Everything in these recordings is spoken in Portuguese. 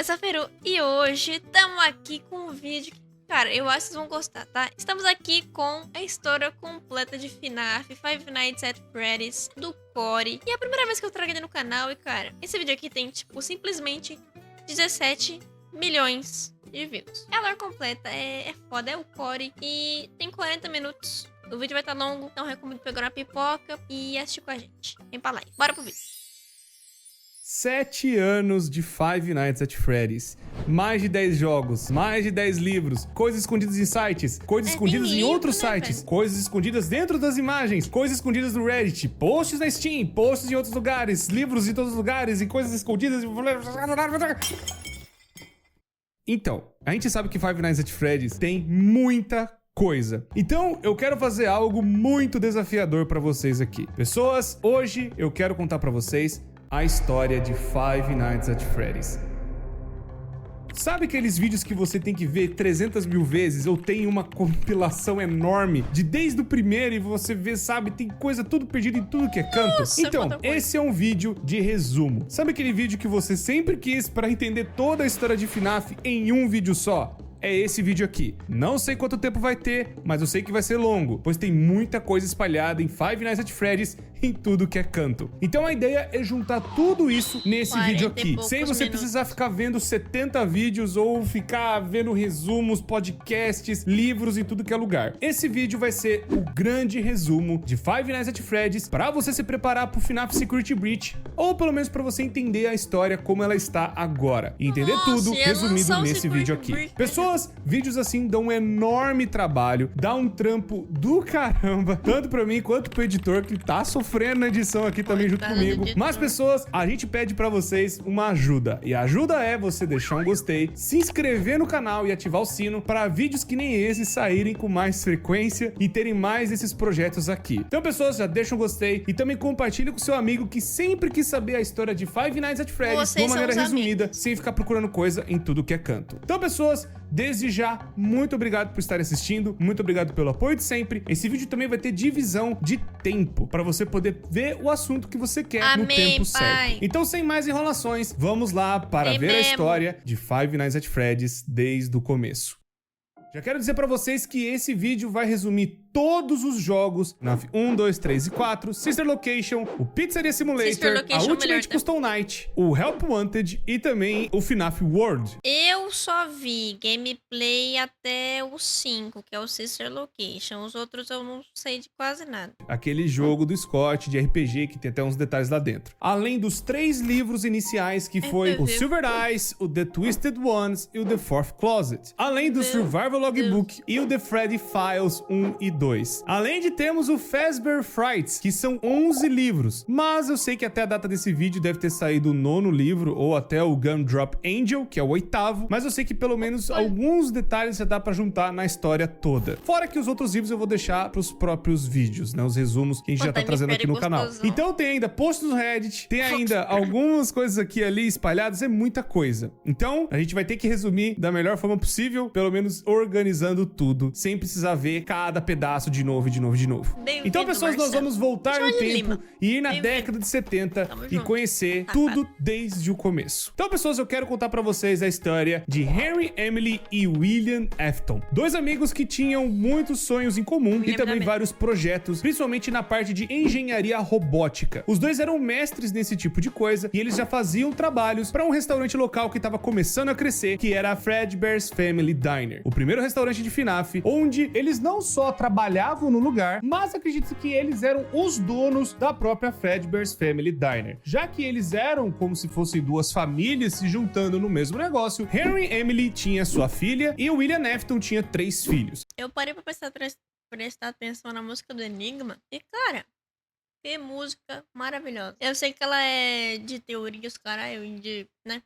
eu sou a Feru e hoje estamos aqui com um vídeo que, cara, eu acho que vocês vão gostar, tá? Estamos aqui com a história completa de FNAF, Five Nights at Freddy's, do Corey. E é a primeira vez que eu trago ele no canal e, cara, esse vídeo aqui tem, tipo, simplesmente 17 milhões de views. A lore completa é foda, é o Corey e tem 40 minutos. O vídeo vai estar longo, então eu recomendo pegar uma pipoca e assistir com a gente. Vem pra live. Bora pro vídeo. 7 anos de Five Nights at Freddy's, mais de 10 jogos, mais de 10 livros, coisas escondidas em sites, coisas escondidas em outros sites, velho? Coisas escondidas dentro das imagens, coisas escondidas no Reddit, posts na Steam, posts em outros lugares, livros em todos os lugares e coisas escondidas. Então, a gente sabe que Five Nights at Freddy's tem muita coisa. Então, eu quero fazer algo muito desafiador pra vocês aqui. Pessoas, hoje eu quero contar pra vocês a história de Five Nights at Freddy's. Sabe aqueles vídeos que você tem que ver 300 mil vezes? Eu tenho uma compilação enorme de desde o primeiro e você vê, sabe, tem coisa tudo perdida em tudo que é canto. Nossa, então, quanta coisa. esse é um vídeo de resumo. Sabe aquele vídeo que você sempre quis para entender toda a história de FNAF em um vídeo só? É esse vídeo aqui. Não sei quanto tempo vai ter, mas eu sei que vai ser longo, pois tem muita coisa espalhada em Five Nights at Freddy's em tudo que é canto. Então a ideia é juntar tudo isso nesse 40 vídeo e aqui, poucos sem você minutos. precisar ficar vendo 70 vídeos ou ficar vendo resumos, podcasts, livros em tudo que é lugar. Esse vídeo vai ser o grande resumo de Five Nights at Freddy's para você se preparar pro FNAF Security Breach, ou pelo menos para você entender a história como ela está agora. E entender Nossa, tudo ia resumido lançar o nesse Security vídeo aqui. Breach. Pessoas, vídeos assim dão um enorme trabalho, dá um trampo do caramba, tanto pra mim quanto pro editor que tá sofrendo na edição aqui também junto Coitado do comigo. editor. Mas pessoas, a gente pede pra vocês uma ajuda. E a ajuda é você deixar um gostei, se inscrever no canal e ativar o sino para vídeos que nem esse saírem com mais frequência e terem mais desses projetos aqui. Então pessoas, já deixa um gostei e também compartilha com seu amigo que sempre quis saber a história de Five Nights at Freddy's de Vocês uma são maneira os resumida, sem ficar procurando coisa em tudo que é canto. Então pessoas, desde já, muito obrigado por estar assistindo, muito obrigado pelo apoio de sempre. Esse vídeo também vai ter divisão de tempo, para você poder ver o assunto que você quer no Amém, tempo pai. certo. Então, sem mais enrolações, vamos lá para Bem ver a mesmo. história de Five Nights at Freddy's desde o começo. Já quero dizer pra vocês que esse vídeo vai resumir todos os jogos FNAF 1, 2, 3 e 4, Sister Location, o Pizzeria Simulator, Sister a Location Ultimate melhor, tá? Custom Night, o Help Wanted e também o FNAF World. Eu só vi gameplay até o 5, que é o Sister Location. Os outros eu não sei de quase nada. Aquele jogo do Scott de RPG que tem até uns detalhes lá dentro. Além dos 3 livros iniciais que foi o Silver Eyes, o The Twisted Ones e o The Fourth Closet. Além do Survival Logbook e o The Freddy Files 1 e 2. Além de termos o Fazbear Frights, que são 11 livros. Mas eu sei que até a data desse vídeo deve ter saído o 9º livro ou até o Gumdrop Angel, que é o 8º. Mas eu sei que pelo menos alguns detalhes já dá pra juntar na história toda. Fora que os outros livros eu vou deixar pros próprios vídeos, né? Os resumos que a gente já tá trazendo aqui no canal. Então tem ainda posts no Reddit, tem ainda algumas coisas aqui ali espalhadas, é muita coisa. Então a gente vai ter que resumir da melhor forma possível, pelo menos organizando tudo, sem precisar ver cada pedaço de novo, de novo, de novo. Bem-vindo, Então pessoas, nós Marcelo. vamos voltar no Jorge tempo Lima. e ir na Bem-vindo. década de 70 Tamo e junto. conhecer tudo desde o começo. Então pessoas, eu quero contar pra vocês a história de Henry, Emily e William Afton. 2 amigos que tinham muitos sonhos em comum e William também também. vários projetos, principalmente na parte de engenharia robótica. Os dois eram mestres nesse tipo de coisa e eles já faziam trabalhos para um restaurante local que estava começando a crescer, que era a Fredbear's Family Diner, o primeiro restaurante de FNAF, onde eles não só trabalhavam no lugar, mas acredito que eles eram os donos da própria Fredbear's Family Diner. Já que eles eram como se fossem 2 famílias se juntando no mesmo negócio, Henry Emily tinha sua filha e o William Afton tinha 3 filhos. Eu parei pra prestar atenção na música do Enigma e, cara, que música maravilhosa. Eu sei que ela é de teorias, caralho, de, né?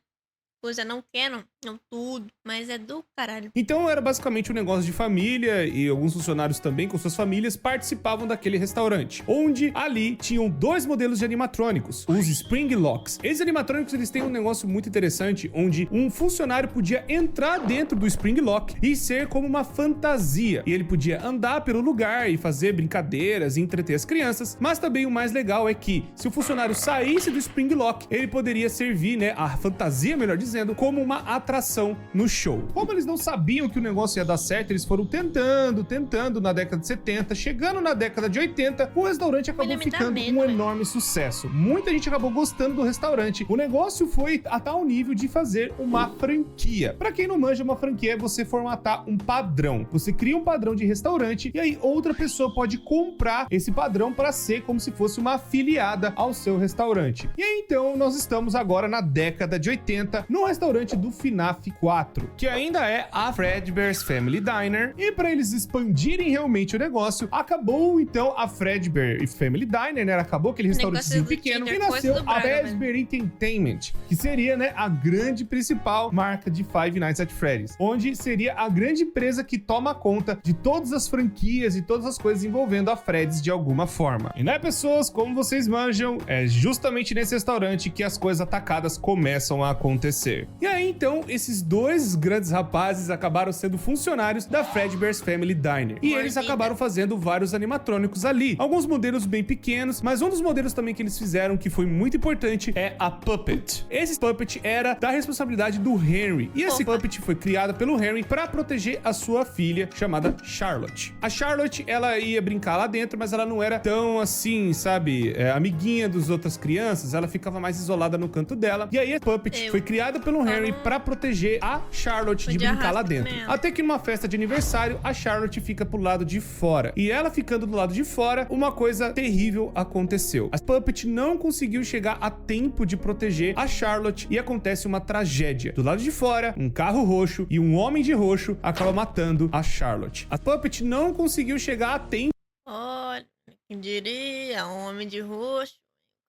Coisa não canon, não tudo, mas é do caralho. Então era basicamente um negócio de família e alguns funcionários também com suas famílias participavam daquele restaurante, onde ali tinham 2 modelos de animatrônicos, os Spring Locks. Esses animatrônicos, eles têm um negócio muito interessante, onde um funcionário podia entrar dentro do Spring Lock e ser como uma fantasia, e ele podia andar pelo lugar e fazer brincadeiras e entreter as crianças, mas também o mais legal é que se o funcionário saísse do Spring Lock, ele poderia servir, né, a fantasia, melhor dizendo, dizendo, como uma atração no show. Como eles não sabiam que o negócio ia dar certo, eles foram tentando na década de 70, chegando na década de 80, o restaurante acabou ficando um enorme sucesso. Muita gente acabou gostando do restaurante. O negócio foi a tal nível de fazer uma franquia. Pra quem não manja, uma franquia é você formatar um padrão. Você cria um padrão de restaurante e aí outra pessoa pode comprar esse padrão para ser como se fosse uma afiliada ao seu restaurante. E aí então nós estamos agora na década de 80 no restaurante do FNAF 4, que ainda é a Fredbear's Family Diner, e para eles expandirem realmente o negócio, acabou então a Fredbear Family Diner, né? Acabou aquele restaurantezinho pequeno e nasceu a Fazbear Entertainment, que seria, né, a grande principal marca de Five Nights at Freddy's, onde seria a grande empresa que toma conta de todas as franquias e todas as coisas envolvendo a Freddy's de alguma forma. E né, pessoas, como vocês manjam, é justamente nesse restaurante que as coisas atacadas começam a acontecer. E aí então, esses dois grandes rapazes acabaram sendo funcionários da Fredbear's Family Diner, e eles acabaram fazendo vários animatrônicos ali, alguns modelos bem pequenos, mas um dos modelos também que eles fizeram que foi muito importante é a Puppet. Esse Puppet era da responsabilidade do Henry, e esse Puppet foi criado pelo Henry para proteger a sua filha, chamada Charlotte. A Charlotte, ela ia brincar lá dentro, mas ela não era tão assim, sabe, amiguinha das outras crianças, ela ficava mais isolada no canto dela, e aí a Puppet foi criada pelo Henry para proteger a Charlotte de brincar lá dentro. Até que numa festa de aniversário, a Charlotte fica pro lado de fora, e ela ficando do lado de fora, uma coisa terrível aconteceu. A Puppet não conseguiu chegar a tempo de proteger a Charlotte e acontece uma tragédia. Do lado de fora, um carro roxo e um homem de roxo acaba matando a Charlotte. A Puppet não conseguiu chegar a tempo. Olha, quem diria, homem de roxo,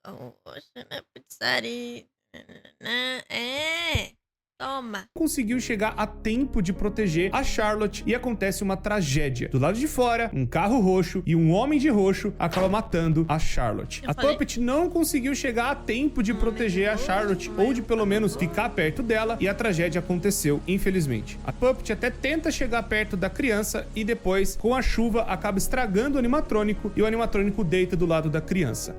na pizzaria. Toma. Conseguiu chegar a tempo de proteger a Charlotte e acontece uma tragédia. Do lado de fora, um carro roxo e um homem de roxo acaba matando a Charlotte. A Puppet não conseguiu chegar a tempo de proteger a Charlotte, ou de pelo menos ficar perto dela, e a tragédia aconteceu, infelizmente. A Puppet até tenta chegar perto da criança e depois, com a chuva, acaba estragando o animatrônico e o animatrônico deita do lado da criança.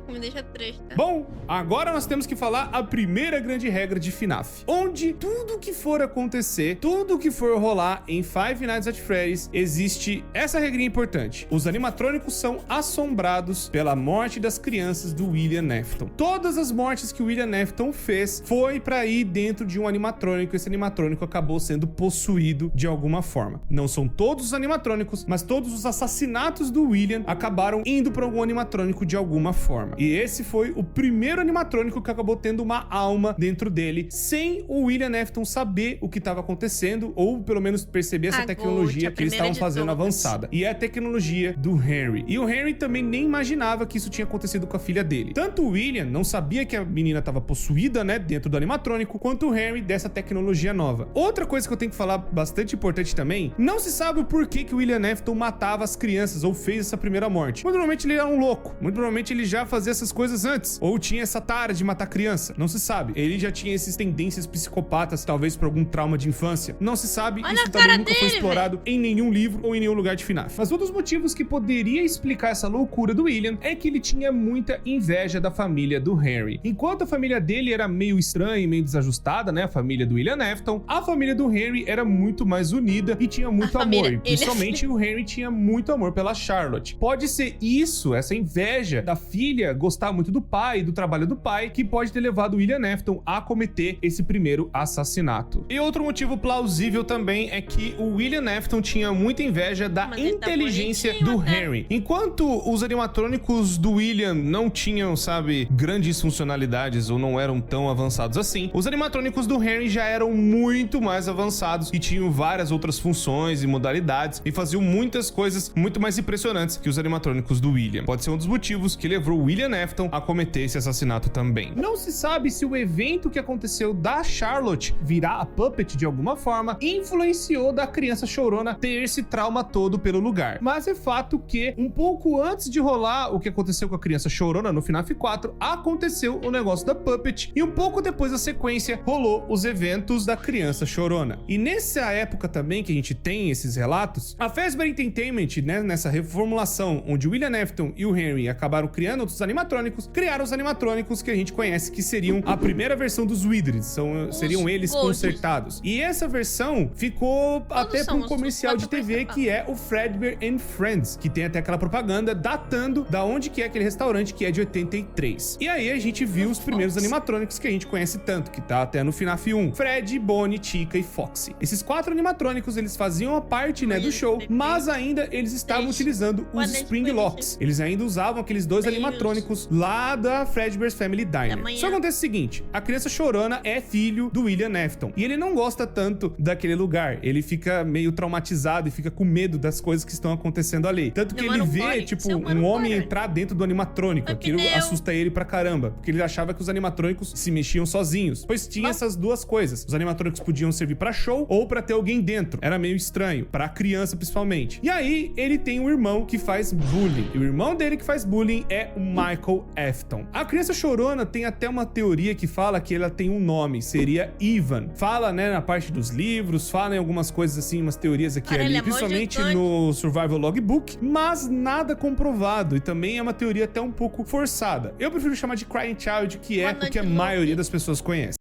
Me deixa triste, tá? Bom, agora nós temos que falar a primeira grande regra de FNAF, onde tudo que for acontecer, tudo que for rolar em Five Nights at Freddy's, existe essa regrinha importante. Os animatrônicos são assombrados pela morte das crianças do William Afton. Todas as mortes que o William Afton fez foi pra ir dentro de um animatrônico. Esse animatrônico acabou sendo possuído de alguma forma. Não são todos os animatrônicos, mas todos os assassinatos do William acabaram indo pra algum animatrônico de alguma forma. E esse foi o primeiro animatrônico que acabou tendo uma alma dentro dele, sem o William Afton saber o que estava acontecendo, ou pelo menos perceber essa tecnologia que eles estavam fazendo avançada. E é a tecnologia do Henry. E o Henry também nem imaginava que isso tinha acontecido com a filha dele. Tanto o William não sabia que a menina estava possuída, né, dentro do animatrônico, quanto o Henry dessa tecnologia nova. Outra coisa que eu tenho que falar bastante importante também, não se sabe o porquê que o William Afton matava as crianças ou fez essa primeira morte. Muito provavelmente ele era um louco. Muito provavelmente ele já fazia essas coisas antes, ou tinha essa tara de matar criança, não se sabe. Ele já tinha essas tendências psicopatas, talvez por algum trauma de infância, não se sabe. Isso também nunca foi explorado em nenhum livro ou em nenhum lugar de FNAF. Mas um dos motivos que poderia explicar essa loucura do William é que ele tinha muita inveja da família do Henry. Enquanto a família dele era meio estranha e meio desajustada, né, a família do William Afton, a família do Henry era muito mais unida e tinha muito amor. E principalmente o Henry tinha muito amor pela Charlotte. Pode ser isso, essa inveja da filha gostar muito do pai, do trabalho do pai, que pode ter levado o William Afton a cometer esse primeiro assassinato. E outro motivo plausível também é que o William Afton tinha muita inveja da inteligência do Henry. Enquanto os animatrônicos do William não tinham, sabe, grandes funcionalidades ou não eram tão avançados assim, os animatrônicos do Henry já eram muito mais avançados e tinham várias outras funções e modalidades e faziam muitas coisas muito mais impressionantes que os animatrônicos do William. Pode ser um dos motivos que levou o William Afton a cometer esse assassinato também. Não se sabe se o evento que aconteceu da Charlotte virar a Puppet de alguma forma influenciou da criança chorona ter esse trauma todo pelo lugar. Mas é fato que um pouco antes de rolar o que aconteceu com a criança chorona no FNAF 4, aconteceu o negócio da Puppet e um pouco depois da sequência rolou os eventos da criança chorona. E nessa época também que a gente tem esses relatos, a Fazbear Entertainment, né, nessa reformulação onde o William Afton e o Henry acabaram criando outros animais, animatrônicos, criaram os animatrônicos que a gente conhece, que seriam a primeira versão dos Wizards, seriam eles consertados. E essa versão ficou até para um comercial de TV que é o Fredbear and Friends, que tem até aquela propaganda datando da onde que é aquele restaurante, que é de 83. E aí a gente viu os primeiros animatrônicos que a gente conhece tanto, que tá até no FNAF 1. Fred, Bonnie, Chica e Foxy. Esses 4 animatrônicos, eles faziam a parte, né, do show, mas ainda eles estavam utilizando os Spring Locks. Eles ainda usavam aqueles 2 animatrônicos lá da Fredbear's Family Diner. Só acontece o seguinte, a criança chorona é filho do William Afton, e ele não gosta tanto daquele lugar. Ele fica meio traumatizado e fica com medo das coisas que estão acontecendo ali. Tanto que ele vê, tipo, um homem entrar dentro do animatrônico. Aquilo assusta ele pra caramba, porque ele achava que os animatrônicos se mexiam sozinhos, pois tinha essas duas coisas. Os animatrônicos podiam servir pra show ou pra ter alguém dentro. Era meio estranho, pra criança principalmente. E aí, ele tem um irmão que faz bullying. E o irmão dele que faz bullying é o Michael Afton. A criança chorona tem até uma teoria que fala que ela tem um nome, seria Ivan. Fala, né, na parte dos livros, fala em algumas coisas assim, umas teorias aqui e ali, principalmente no Survival Logbook, mas nada comprovado, e também é uma teoria até um pouco forçada. Eu prefiro chamar de Crying Child, que é o que a maioria das pessoas conhece.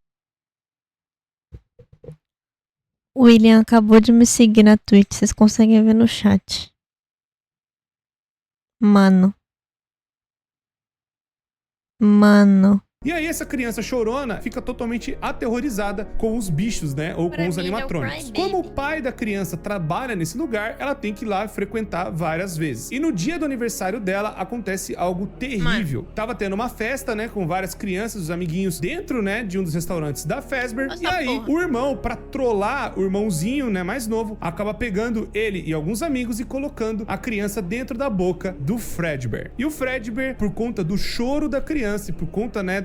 O William acabou de me seguir na Twitch, vocês conseguem ver no chat. Mano. E aí essa criança chorona fica totalmente aterrorizada com os bichos, né? Ou com os animatrônicos. Como o pai da criança trabalha nesse lugar, ela tem que ir lá frequentar várias vezes. E no dia do aniversário dela, acontece algo terrível. Tava tendo uma festa, né? Com várias crianças, os amiguinhos dentro, né? De um dos restaurantes da Fazbear. E aí, o irmão, pra trollar o irmãozinho, né? Mais novo, acaba pegando ele e alguns amigos e colocando a criança dentro da boca do Fredbear. E o Fredbear, por conta do choro da criança e por conta, né?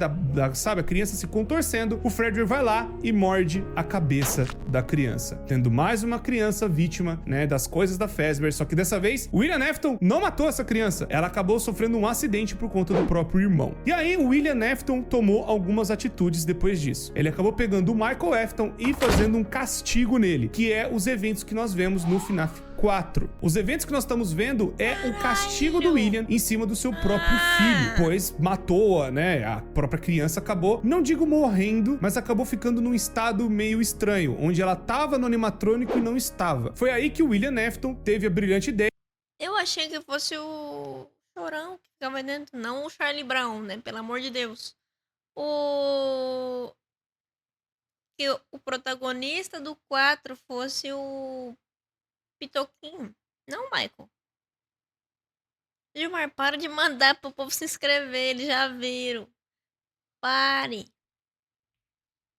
Sabe, a criança se contorcendo, o Fredbear vai lá e morde a cabeça da criança, tendo mais uma criança vítima, né, das coisas da Fazbear. Só que dessa vez, o William Afton não matou essa criança, ela acabou sofrendo um acidente por conta do próprio irmão. E aí, o William Afton tomou algumas atitudes depois disso. Ele acabou pegando o Michael Afton e fazendo um castigo nele, que é os eventos que nós vemos no FNAF 4. Os eventos que nós estamos vendo é o castigo do William em cima do seu próprio filho, pois matou, né, a própria criança acabou, não digo morrendo, mas acabou ficando num estado meio estranho, onde ela tava no animatrônico e não estava. Foi aí que o William Afton teve a brilhante ideia. Eu achei que fosse o Chorão que ficava dentro, não o Charlie Brown, né, pelo amor de Deus. Que o protagonista do 4 fosse o Pitoquinho, não o Michael. Gilmar, para de mandar pro povo se inscrever, eles já viram. Pare.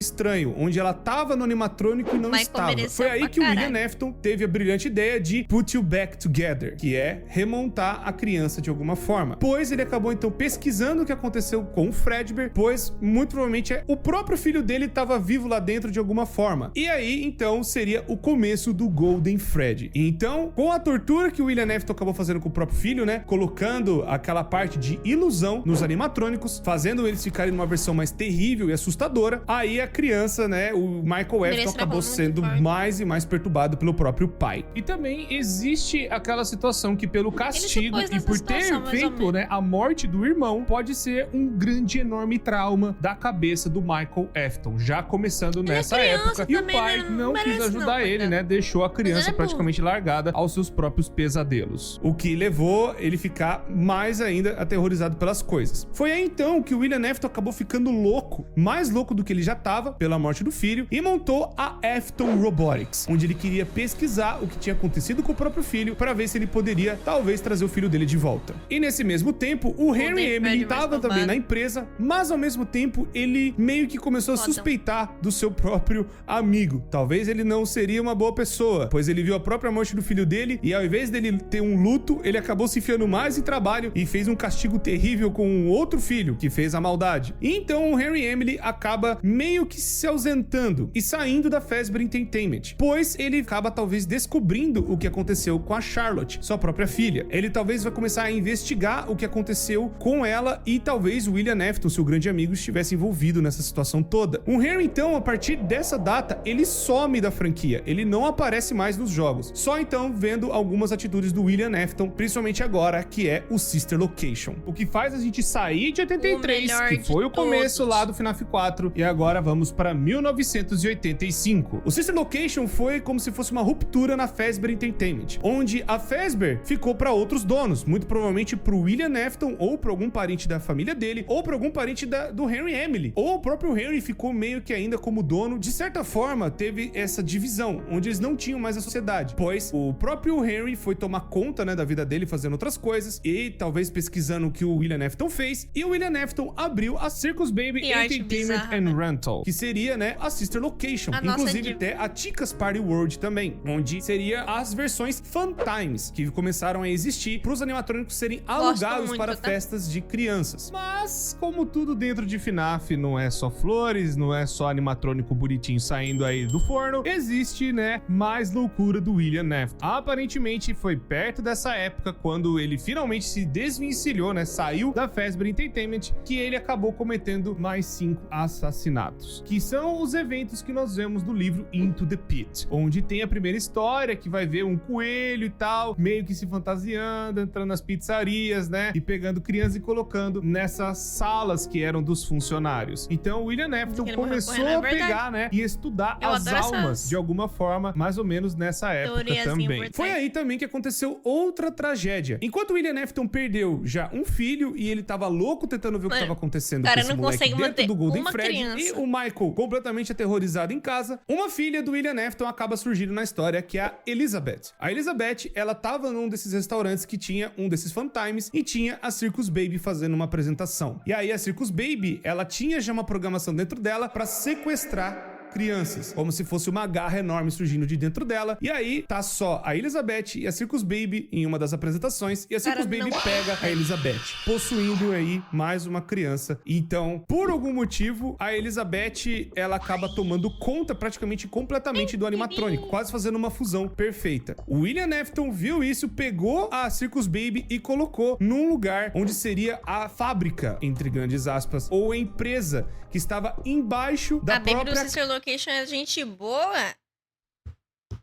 Estranho, onde ela tava no animatrônico e não estava. Foi aí que o William Afton teve a brilhante ideia de put you back together, que é remontar a criança de alguma forma. Pois ele acabou então pesquisando o que aconteceu com o Fredbear, pois muito provavelmente o próprio filho dele estava vivo lá dentro de alguma forma. E aí então seria o começo do Golden Freddy. Então, com a tortura que o William Afton acabou fazendo com o próprio filho, né, colocando aquela parte de ilusão nos animatrônicos, fazendo eles ficarem numa versão mais terrível e assustadora, aí a criança, né, o Michael Afton acabou sendo mais e mais perturbado pelo próprio pai. E também existe aquela situação que pelo castigo e por ter feito, né, a morte do irmão, pode ser um grande, enorme trauma da cabeça do Michael Afton, já começando nessa época. E o pai não quis ajudar ele, né, deixou a criança praticamente largada aos seus próprios pesadelos, o que levou ele ficar mais ainda aterrorizado pelas coisas. Foi aí então que o William Afton acabou ficando louco, mais louco do que ele já estava pela morte do filho, e montou a Afton Robotics, onde ele queria pesquisar o que tinha acontecido com o próprio filho para ver se ele poderia talvez trazer o filho dele de volta. E nesse mesmo tempo, o Henry Emily estava também na empresa, mas ao mesmo tempo ele meio que começou a suspeitar do seu próprio amigo. Talvez ele não seria uma boa pessoa, pois ele viu a própria morte do filho dele e ao invés dele ter um luto, ele acabou se enfiando mais em trabalho e fez um castigo terrível com um outro filho que fez a maldade. E então o Henry Emily acaba meio que se ausentando e saindo da Fazbear Entertainment, pois ele acaba talvez descobrindo o que aconteceu com a Charlotte, sua própria filha. Ele talvez vai começar a investigar o que aconteceu com ela e talvez o William Afton, seu grande amigo, estivesse envolvido nessa situação toda. O Henry, então, a partir dessa data, ele some da franquia, ele não aparece mais nos jogos, só então vendo algumas atitudes do William Afton, principalmente agora, que é o Sister Location. O que faz a gente sair de 83, que foi o começo lá do FNAF 4, e agora vamos para 1985. O Sister Location foi como se fosse uma ruptura na Fazbear Entertainment, onde a Fazbear ficou para outros donos, muito provavelmente pro William Afton, ou para algum parente da família dele, ou para algum parente do Henry Emily, ou o próprio Henry ficou meio que ainda como dono. De certa forma, teve essa divisão, onde eles não tinham mais a sociedade, pois o próprio Henry foi tomar conta, né, da vida dele, fazendo outras coisas, e talvez pesquisando o que o William Afton fez, e o William Afton abriu a Circus Baby Entertainment and Rental, que seria, né, a Sister Location, inclusive até a Chica's Party World também, onde seria as versões Fun Times, que começaram a existir para os animatrônicos serem alugados para festas de crianças. Mas, como tudo dentro de FNAF não é só flores, não é só animatrônico bonitinho saindo aí do forno, existe, né, mais loucura do William Afton. Aparentemente foi perto dessa época, quando ele finalmente se desvencilhou, né, saiu da Fazbear Entertainment, que ele acabou cometendo mais 5 assassinatos, que são os eventos que nós vemos no livro Into the Pit, onde tem a primeira história, que vai ver um coelho e tal, meio que se fantasiando, entrando nas pizzarias, né, e pegando crianças e colocando nessas salas que eram dos funcionários. Então o William Afton começou a pegar, né, e estudar as almas de alguma forma, mais ou menos nessa época também. Foi aí também que aconteceu outra tragédia. Enquanto o William Afton perdeu já um filho e ele tava louco tentando ver o que tava acontecendo com esse moleque dentro do Golden Freddy, e o Michael completamente aterrorizado em casa, uma filha do William Afton acaba surgindo na história, que é a Elizabeth. A Elizabeth, ela tava num desses restaurantes que tinha um desses Fun Times e tinha a Circus Baby fazendo uma apresentação. E aí a Circus Baby, ela tinha já uma programação dentro dela pra sequestrar crianças, como se fosse uma garra enorme surgindo de dentro dela. E aí tá só a Elizabeth e a Circus Baby em uma das apresentações, e a Circus Baby pega a Elizabeth, possuindo aí mais uma criança. Então, por algum motivo, a Elizabeth, ela acaba tomando conta praticamente completamente do animatrônico, quase fazendo uma fusão perfeita. O William Afton viu isso, pegou a Circus Baby e colocou num lugar onde seria a fábrica, entre grandes aspas, ou a empresa que estava embaixo da própria... Location é gente boa.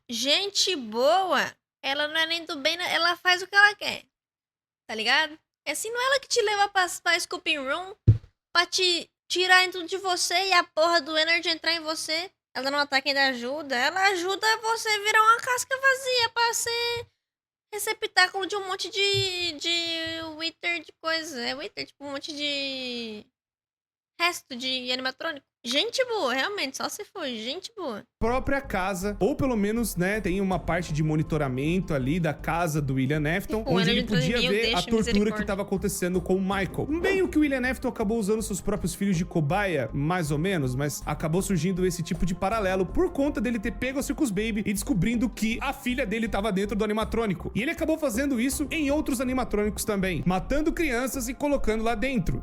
Gente boa. Ela não é nem do bem, ela faz o que ela quer. Tá ligado? É assim, não é ela que te leva pra Scooping Room pra te tirar tudo de você e a porra do Energy entrar em você. Ela não ataca, ainda ajuda. Ela ajuda você a virar uma casca vazia pra ser receptáculo de um monte de Wither de coisa. É Wither, tipo um monte de resto de animatrônico. Gente boa, realmente, só se for gente boa. Própria casa, ou pelo menos, né, tem uma parte de monitoramento ali da casa do William Afton, onde ele podia ver a tortura que estava acontecendo com o Michael. Meio que o William Afton acabou usando seus próprios filhos de cobaia, mais ou menos, mas acabou surgindo esse tipo de paralelo por conta dele ter pego a Circus Baby e descobrindo que a filha dele estava dentro do animatrônico. E ele acabou fazendo isso em outros animatrônicos também, matando crianças e colocando lá dentro.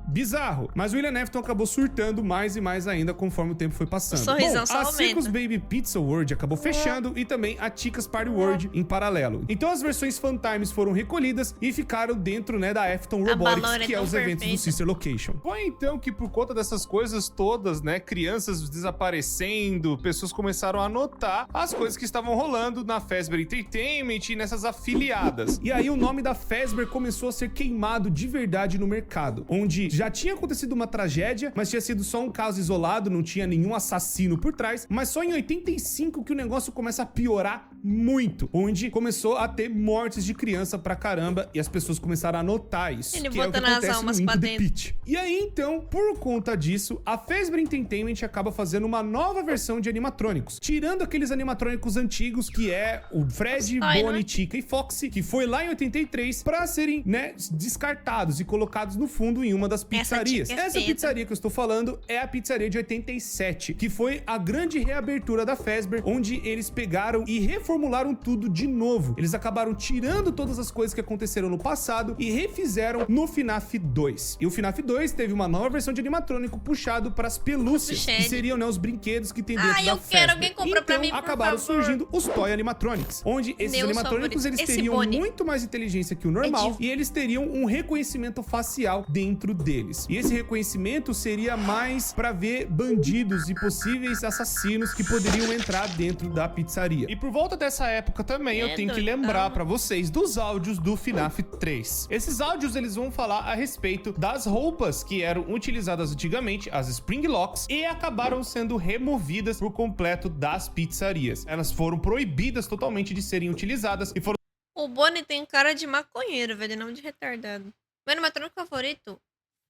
Bizarro. Mas o William Afton acabou surtando mais e mais ainda conforme o tempo foi passando. Sorrisão Bom, a Circus Baby Pizza World acabou fechando e também a Chica's Party World em paralelo. Então as versões Fun Times foram recolhidas e ficaram dentro, né, da Afton Robotics, que é os eventos do Sister Location. Foi então que por conta dessas coisas todas, né, crianças desaparecendo, pessoas começaram a notar as coisas que estavam rolando na Fazbear Entertainment e nessas afiliadas. E aí o nome da Fazbear começou a ser queimado de verdade no mercado, onde já tinha acontecido uma tragédia, mas tinha sido só um caso isolado, não tinha nenhum assassino por trás, mas só em 85 que o negócio começa a piorar muito, onde começou a ter mortes de criança pra caramba e as pessoas começaram a notar isso, ele que é o que acontece no Into the Pit. E aí, então, por conta disso, a Fazbear Entertainment acaba fazendo uma nova versão de animatrônicos, tirando aqueles animatrônicos antigos, que é o Fred, Bonnie, Chica e Foxy, que foi lá em 83, pra serem, né, descartados e colocados no fundo em uma das pizzarias. Essa pizzaria que eu estou falando é a pizzaria de 87, que foi a grande reabertura da Fazbear, onde eles pegaram e reformularam reformularam tudo de novo. Eles acabaram tirando todas as coisas que aconteceram no passado e refizeram no FNAF 2. E o FNAF 2 teve uma nova versão de animatrônico puxado para as pelúcias, que seriam, né, os brinquedos que tem dentro da eu quero, alguém compra pra mim, por acabaram favor. surgindo os Toy Animatronics, onde esses animatrônicos eles teriam muito mais inteligência que o normal e eles teriam um reconhecimento facial dentro deles. E esse reconhecimento seria mais para ver bandidos e possíveis assassinos que poderiam entrar dentro da pizzaria. E por volta dessa época também eu tenho que lembrar para vocês dos áudios do FNAF 3. Esses áudios eles vão falar a respeito das roupas que eram utilizadas antigamente, as Spring Locks, e acabaram sendo removidas por completo das pizzarias. Elas foram proibidas totalmente de serem utilizadas e foram... O Bonnie tem cara de maconheiro, velho, não de retardado. Meu animatrônico favorito?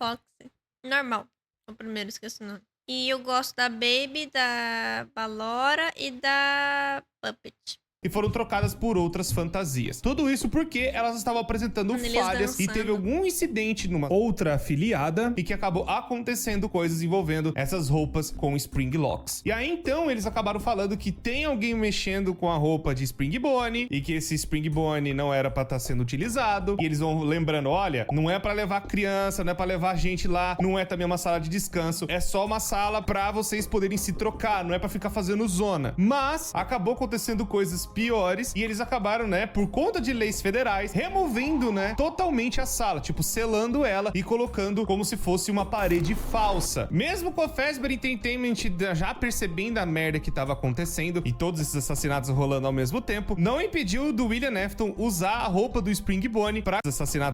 Foxy. Normal. O primeiro, esqueci o nome. E eu gosto da Baby, da Ballora e da Puppet. E foram trocadas por outras fantasias. Tudo isso porque elas estavam apresentando falhas e teve algum incidente numa outra afiliada e que acabou acontecendo coisas envolvendo essas roupas com Spring Locks. E aí então eles acabaram falando que tem alguém mexendo com a roupa de Spring Bonnie e que esse Spring Bonnie não era pra estar sendo utilizado. E eles vão lembrando, olha, não é pra levar criança, não é pra levar gente lá, não é também uma sala de descanso, é só uma sala pra vocês poderem se trocar, não é pra ficar fazendo zona. Mas acabou acontecendo coisas piores e eles acabaram, né, por conta de leis federais, removendo, né, totalmente a sala, tipo, selando ela e colocando como se fosse uma parede falsa. Mesmo com a Fazbear Entertainment já percebendo a merda que tava acontecendo e todos esses assassinatos rolando ao mesmo tempo, não impediu do William Afton usar a roupa do Spring Bonnie pra assassinar.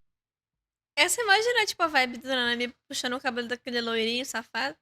Essa imagina, tipo, a vibe do Nami puxando o cabelo daquele loirinho safado.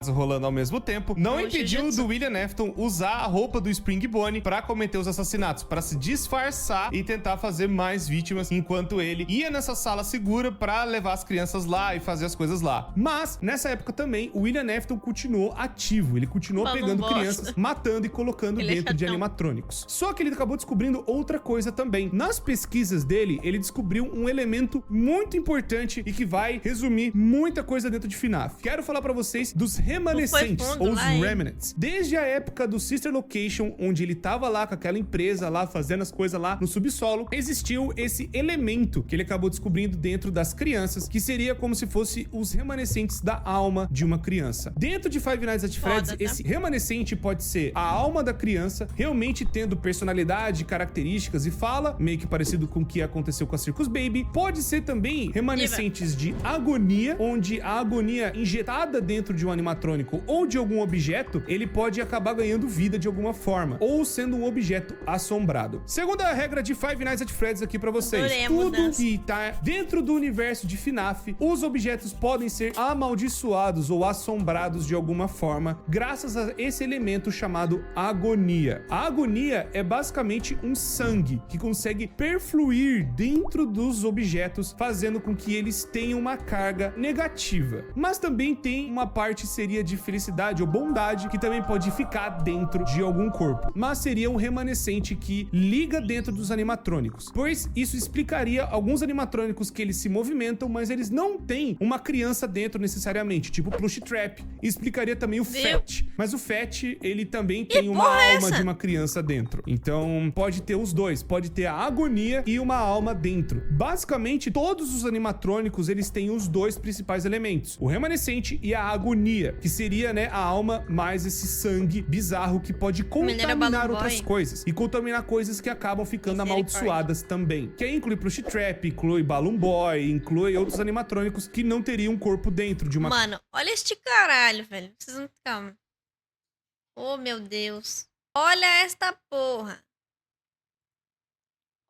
Rolando ao mesmo tempo, não impediu do William Afton usar a roupa do Spring Bonnie pra cometer os assassinatos, pra se disfarçar e tentar fazer mais vítimas, enquanto ele ia nessa sala segura pra levar as crianças lá e fazer as coisas lá. Mas, nessa época também, o William Afton continuou ativo, ele continuou pegando crianças, matando e colocando dentro de animatrônicos. Só que ele acabou descobrindo outra coisa também. Nas pesquisas dele, ele descobriu um elemento muito importante e que vai resumir muita coisa dentro de FNAF. Quero falar pra vocês dos remanescentes, ou os remnants. Desde a época do Sister Location, onde ele tava lá com aquela empresa lá, fazendo as coisas lá no subsolo, existiu esse elemento que ele acabou descobrindo dentro das crianças, que seria como se fosse os remanescentes da alma de uma criança. Dentro de Five Nights at Freddy's, esse remanescente pode ser a alma da criança, realmente tendo personalidade, características e fala, meio que parecido com o que aconteceu com a Circus Baby. Pode ser também remanescentes de agonia, onde a agonia injetada dentro de um animatrônico ou de algum objeto, ele pode acabar ganhando vida de alguma forma, ou sendo um objeto assombrado. Segunda regra de Five Nights at Freddy's aqui pra vocês. Tudo que tá dentro do universo de FNAF, os objetos podem ser amaldiçoados ou assombrados de alguma forma, graças a esse elemento chamado agonia. A agonia é basicamente um sangue que consegue perfluir dentro dos objetos, fazendo com que eles tenham uma carga negativa. Mas também tem uma parte seria de felicidade ou bondade que também pode ficar dentro de algum corpo, mas seria um remanescente que liga dentro dos animatrônicos, pois isso explicaria alguns animatrônicos que eles se movimentam, mas eles não têm uma criança dentro necessariamente, tipo Plush Trap. E explicaria também o Fat, mas o Fat ele também tem uma alma de uma criança dentro, então pode ter os dois, pode ter a agonia e uma alma dentro. Basicamente todos os animatrônicos eles têm os dois principais elementos, o remanescente e a agonia, que seria, né, a alma mais esse sangue bizarro que pode contaminar outras coisas e contaminar coisas que acabam ficando amaldiçoadas também. Que aí inclui Plush Trap, inclui Balloon Boy, inclui outros animatrônicos que não teriam um corpo dentro de uma... Mano, olha este caralho, velho. Vocês não... Calma. Oh, meu Deus. Olha esta porra.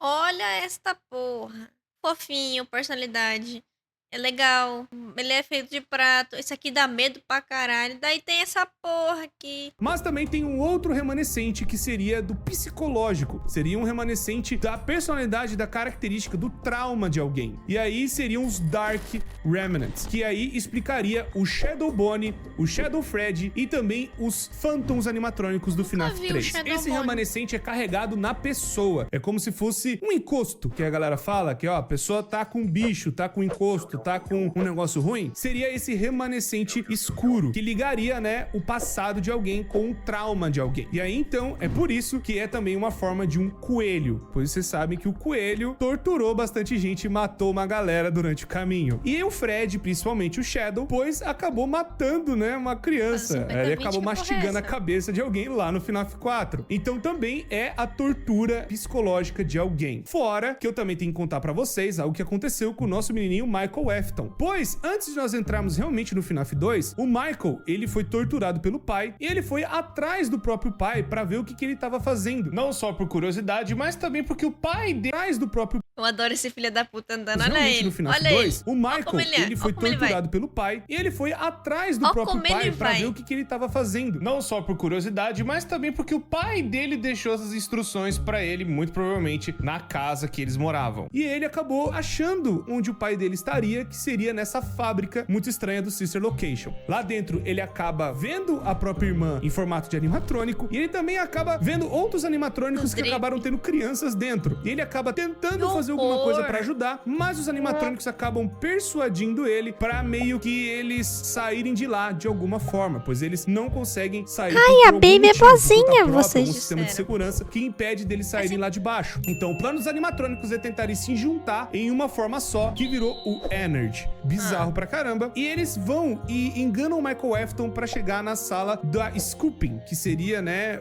Olha esta porra. Fofinho, personalidade. É legal, ele é feito de prato. Esse aqui dá medo pra caralho. Daí tem essa porra aqui. Mas também tem um outro remanescente que seria do psicológico. Seria um remanescente da personalidade, da característica, do trauma de alguém. E aí seriam os Dark Remnants, que aí explicaria o Shadow Bonnie, o Shadow Freddy e também os Phantoms animatrônicos do FNAF 3. Esse remanescente é carregado na pessoa. É como se fosse um encosto, que a galera fala que, ó, a pessoa tá com bicho, tá com encosto, tá com um negócio ruim, seria esse remanescente escuro, que ligaria, né, o passado de alguém com o trauma de alguém. E aí, então, é por isso que é também uma forma de um coelho, pois vocês sabem que o coelho torturou bastante gente e matou uma galera durante o caminho. E o Fred, principalmente o Shadow, pois acabou matando, né, uma criança. Ele acabou mastigando a cabeça de alguém lá no FNAF 4. Então também é a tortura psicológica de alguém. Fora que eu também tenho que contar pra vocês algo que aconteceu com o nosso menininho Michael Afton. Pois, antes de nós entrarmos realmente no FNAF 2, o Michael, ele foi torturado pelo pai e ele foi atrás do próprio pai pra ver o que ele tava fazendo. Não só por curiosidade, mas também porque o pai dele, atrás do próprio... Eu adoro esse filho da puta andando, olha ele. No FNAF Olha 2, ele. o Michael, ele foi torturado pelo pai e ele foi atrás do próprio pai pra ver o que ele tava fazendo. Não só por curiosidade, mas também porque o pai dele deixou essas instruções pra ele, muito provavelmente na casa que eles moravam. E ele acabou achando onde o pai dele estaria, que seria nessa fábrica muito estranha do Sister Location. Lá dentro, ele acaba vendo a própria irmã em formato de animatrônico e ele também acaba vendo outros animatrônicos que acabaram tendo crianças dentro. E ele acaba tentando fazer alguma coisa pra ajudar, mas os animatrônicos acabam persuadindo ele pra meio que eles saírem de lá de alguma forma, pois eles não conseguem sair. Ai, a Baby é boazinha, vocês disseram. Um sistema de segurança que impede deles saírem lá de baixo. Então, o plano dos animatrônicos é tentarem se juntar em uma forma só, que virou o Energy. Bizarro pra caramba. E eles vão e enganam o Michael Afton pra chegar na sala da Scooping, que seria, né,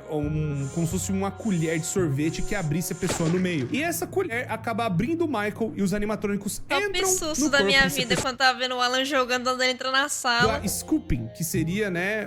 como se fosse uma colher de sorvete que abrisse a pessoa no meio. E essa colher acaba abrindo o Michael e os animatrônicos entram susto da minha vida quando tava vendo o Alan jogando, ele entra na sala. Da Scooping, que seria, né,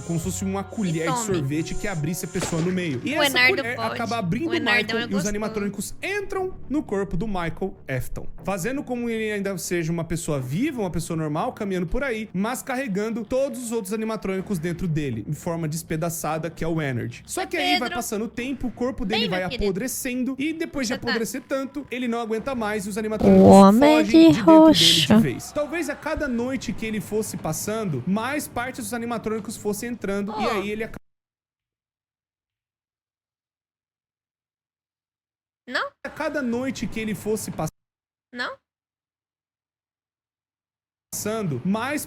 como se fosse uma colher de sorvete que abrisse a pessoa no meio. E essa colher acaba abrindo o Michael e os animatrônicos entram no corpo do Michael Afton, fazendo como ele ainda seja uma pessoa viva, uma pessoa normal, caminhando por aí, mas carregando todos os outros animatrônicos dentro dele, em forma despedaçada, que é o Energy. Só que aí vai passando o tempo, o corpo dele vai apodrecendo e depois de apodrecer tanto, ele não aguenta mais e os animatrônicos fogem de dentro dele de vez. Talvez a cada noite que ele fosse passando, mais partes dos animatrônicos fossem entrando e aí ele acaba... Não? A cada noite que ele fosse Não? passando, mais...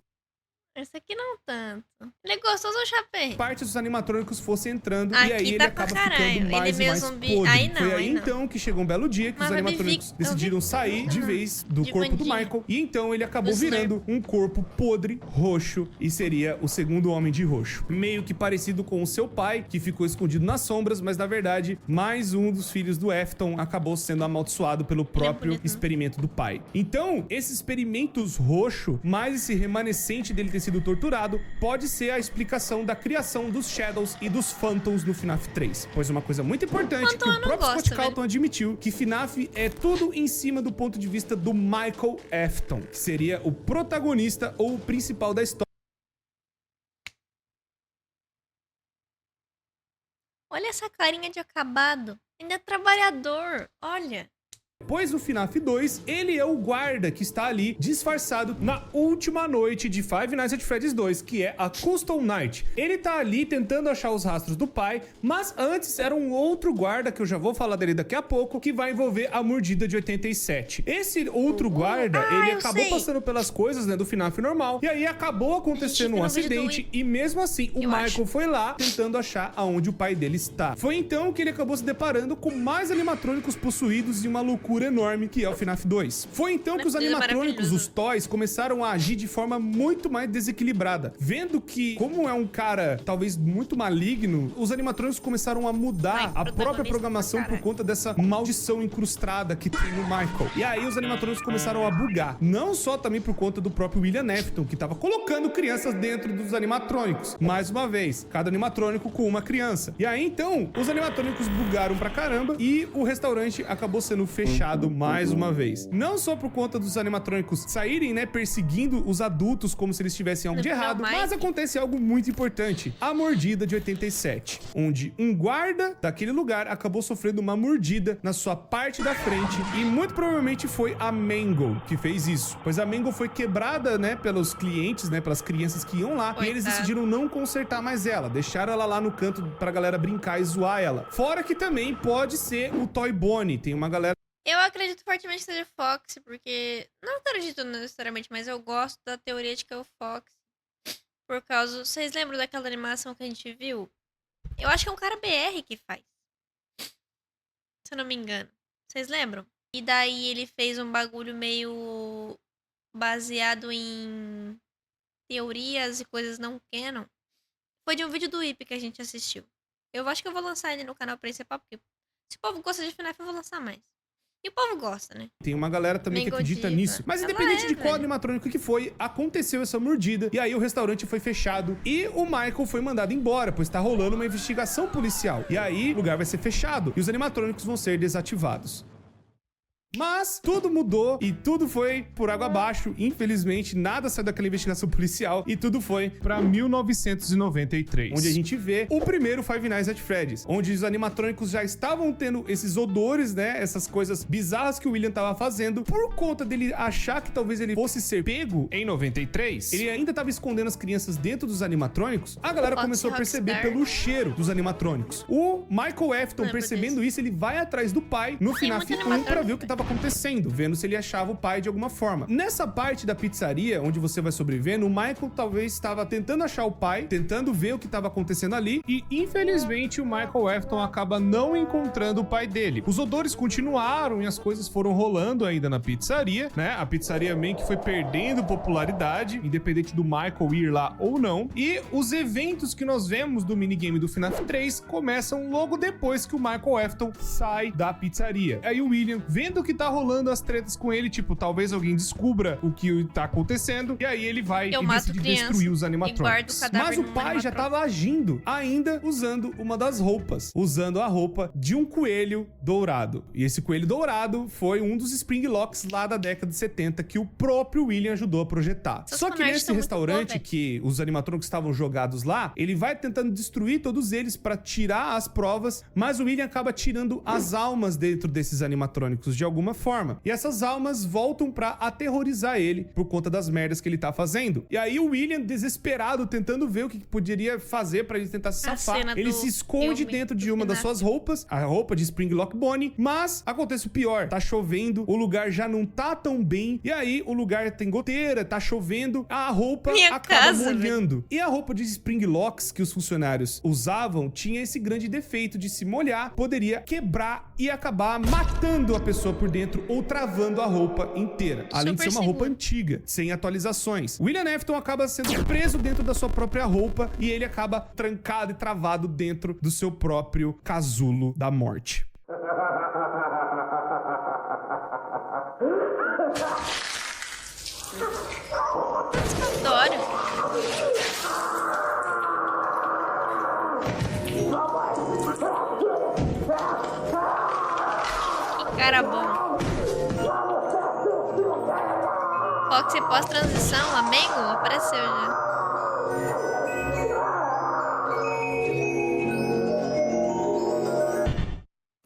Esse aqui não tanto. Ele é gostoso ou chapéu? Partes dos animatrônicos fossem entrando aqui e aí ele acaba ficando mais e mais podre. Aí não, Foi aí então que chegou um belo dia que os animatrônicos decidiram sair de vez do corpo do Michael e então ele acabou virando um corpo podre, roxo, e seria o segundo homem de roxo. Meio que parecido com o seu pai, que ficou escondido nas sombras, mas na verdade mais um dos filhos do Afton acabou sendo amaldiçoado pelo próprio experimento do pai. Então, esses experimentos roxo, mais esse remanescente dele ter sido torturado, pode ser a explicação da criação dos Shadows e dos Phantoms no FNAF 3. Pois uma coisa muito importante que o próprio Scott Calton admitiu, que FNAF é tudo em cima do ponto de vista do Michael Afton, que seria o protagonista ou o principal da história. Olha essa carinha de acabado. Ainda é trabalhador, olha. Pois no FNAF 2, ele é o guarda que está ali disfarçado na última noite de Five Nights at Freddy's 2, que é a Custom Night. Ele tá ali tentando achar os rastros do pai, mas antes era um outro guarda, que eu já vou falar dele daqui a pouco, que vai envolver a mordida de 87. Esse outro guarda, ele acabou passando pelas coisas, né, do FNAF normal, e aí acabou acontecendo um acidente, e mesmo assim, o Michael foi lá tentando achar aonde o pai dele está. Foi então que ele acabou se deparando com mais animatrônicos possuídos e uma loucura enorme que é o FNAF 2. Foi então que os animatrônicos, os toys, começaram a agir de forma muito mais desequilibrada. Vendo que, como é um cara talvez muito maligno, os animatrônicos começaram a mudar a própria programação por conta dessa maldição incrustada que tem no Michael. E aí os animatrônicos começaram a bugar. Não só também por conta do próprio William Afton, que tava colocando crianças dentro dos animatrônicos. Mais uma vez, cada animatrônico com uma criança. E aí então, os animatrônicos bugaram pra caramba e o restaurante acabou sendo fechado mais uma vez. Não só por conta dos animatrônicos saírem, né, perseguindo os adultos como se eles tivessem algo de errado, mas acontece algo muito importante. A mordida de 87, onde um guarda daquele lugar acabou sofrendo uma mordida na sua parte da frente e muito provavelmente foi a Mangle que fez isso, pois a Mangle foi quebrada, né, pelos clientes, né, pelas crianças que iam lá, e eles decidiram não consertar mais ela, deixaram ela lá no canto pra galera brincar e zoar ela. Fora que também pode ser o Toy Bonnie, tem uma galera Eu acredito fortemente que seja Fox, porque... Não acredito necessariamente, mas eu gosto da teoria de que é o Fox. Por causa... Vocês lembram daquela animação que a gente viu? Eu acho que é um cara BR que faz. Se eu não me engano. Vocês lembram? E daí ele fez um bagulho meio... baseado em... teorias e coisas não canon. Foi de um vídeo do Ip que a gente assistiu. Eu acho que eu vou lançar ele no canal principal, porque se o povo gosta de FNAF, eu vou lançar mais. E o povo gosta, né? Tem uma galera também que acredita Godiva. nisso. Mas Ela independente é, de qual velho. animatrônico que foi, aconteceu essa mordida. E aí o restaurante foi fechado. E o Michael foi mandado embora, pois tá rolando uma investigação policial. E aí o lugar vai ser fechado. E os animatrônicos vão ser desativados. Mas tudo mudou e tudo foi por água abaixo. Infelizmente, nada saiu daquela investigação policial e tudo foi pra 1993, onde a gente vê o primeiro Five Nights at Freddy's, onde os animatrônicos já estavam tendo esses odores, né? Essas coisas bizarras que o William tava fazendo por conta dele achar que talvez ele fosse ser pego em 93. Ele ainda tava escondendo as crianças dentro dos animatrônicos. A galera Fox começou a perceber Rockstar. pelo cheiro dos animatrônicos. O Michael Afton, Lembro percebendo isso, ele vai atrás do pai no Tem FNAF muito 1 pra animatrônico, ver o que tava acontecendo, vendo se ele achava o pai de alguma forma. Nessa parte da pizzaria, onde você vai sobrevivendo, o Michael talvez estava tentando achar o pai, tentando ver o que estava acontecendo ali, e infelizmente o Michael Afton acaba não encontrando o pai dele. Os odores continuaram e as coisas foram rolando ainda na pizzaria, né? A pizzaria meio que foi perdendo popularidade, independente do Michael ir lá ou não. E os eventos que nós vemos do minigame do FNAF 3 começam logo depois que o Michael Afton sai da pizzaria. Aí o William, vendo que tá rolando as tretas com ele, tipo, talvez alguém descubra o que tá acontecendo, e aí ele vai Eu e mato decide criança destruir os e guardo animatrônicos. o cadáver Mas o num pai já animatrônico. tava agindo, ainda usando uma das roupas, usando a roupa de um coelho dourado. E esse coelho dourado foi um dos Spring Locks lá da década de 70 que o próprio William ajudou a projetar. Seus Só que fanarts nesse são muito restaurante boa, velho. que os animatrônicos estavam jogados lá, ele vai tentando destruir todos eles pra tirar as provas, mas o William acaba tirando as almas dentro desses animatrônicos de alguma forma. E essas almas voltam pra aterrorizar ele por conta das merdas que ele tá fazendo. E aí o William, desesperado, tentando ver o que poderia fazer pra ele tentar se A safar, cena ele do se esconde filme dentro do de uma das FNAF. suas roupas, a roupa de Spring Lock Bonnie, mas acontece o pior, tá chovendo, o lugar já não tá tão bem, e aí o lugar tem goteira, tá chovendo, a roupa Minha acaba casa, molhando. E a roupa de Spring Locks que os funcionários usavam tinha esse grande defeito de se molhar, poderia quebrar e acabar matando a pessoa por dentro ou travando a roupa inteira. Além de ser Super uma roupa seguro. antiga, sem atualizações. William Afton acaba sendo preso dentro da sua própria roupa e ele acaba trancado e travado dentro do seu próprio casulo da morte. Adoro. Que cara bom. Fox pós-transição, Amengo, apareceu já.